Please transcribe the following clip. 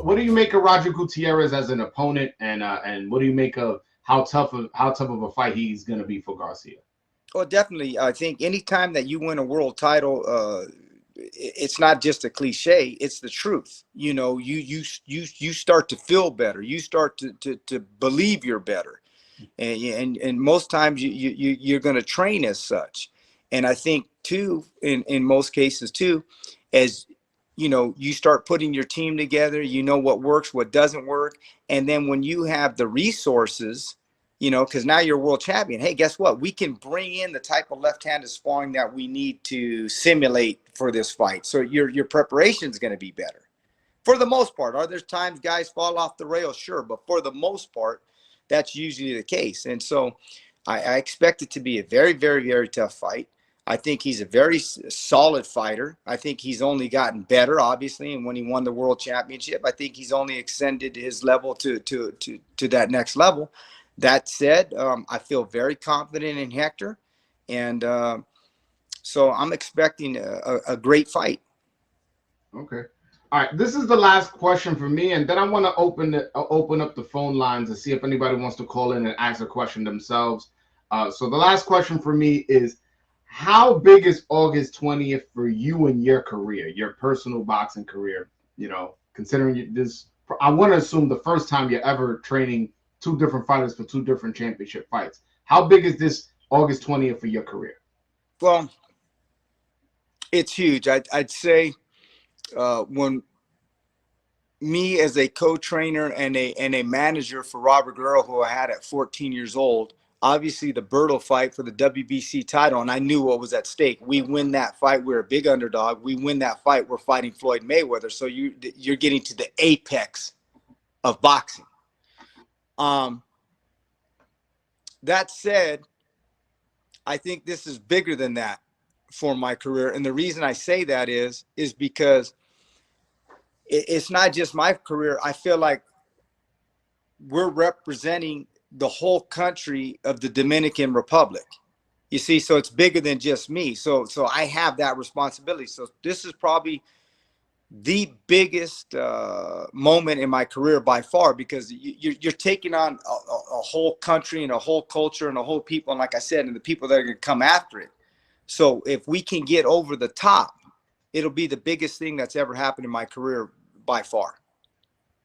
what do you make of Roger Gutierrez as an opponent, and what do you make of how tough of a fight he's going to be for Garcia? Well, definitely. I think anytime that you win a world title, it's not just a cliche, it's the truth. You know, you start to feel better, you start to believe you're better, and most times you're going to train as such. And I think too, in most cases too, as you know, you start putting your team together, you know what works, what doesn't work. And then when you have the resources, you know, because now you're world champion. Hey, guess what? We can bring in the type of left-handed sparring that we need to simulate for this fight. So your preparation is going to be better. For the most part, are there times guys fall off the rails? Sure. But for the most part, that's usually the case. And so I expect it to be a very, very, very tough fight. I think he's a very solid fighter. I think he's only gotten better, obviously. And when he won the world championship, I think he's only extended his level to that next level. That said, I feel very confident in Hector. And so I'm expecting a great fight. Okay. All right. This is the last question for me. And then I want to open up the phone lines and see if anybody wants to call in and ask a question themselves. So the last question for me is, how big is August 20th for you in your career, your personal boxing career? You know, considering this, I want to assume the first time you're ever training two different fighters for two different championship fights. How big is this August 20th for your career? Well, it's huge. I'd say when me as a co-trainer and a manager for Robert Guerrero, who I had at 14 years old, obviously the Berto fight for the WBC title, and I knew what was at stake. We win that fight, we're a big underdog. We win that fight, we're fighting Floyd Mayweather. So you're getting to the apex of boxing. That said, I think this is bigger than that for my career. And the reason I say that is because it's not just my career. I feel like we're representing the whole country of the Dominican Republic. You see, so it's bigger than just me. So I have that responsibility. So this is probably the biggest moment in my career by far, because you're taking on a whole country and a whole culture and a whole people. And like I said, and the people that are going to come after it. So if we can get over the top, it'll be the biggest thing that's ever happened in my career by far.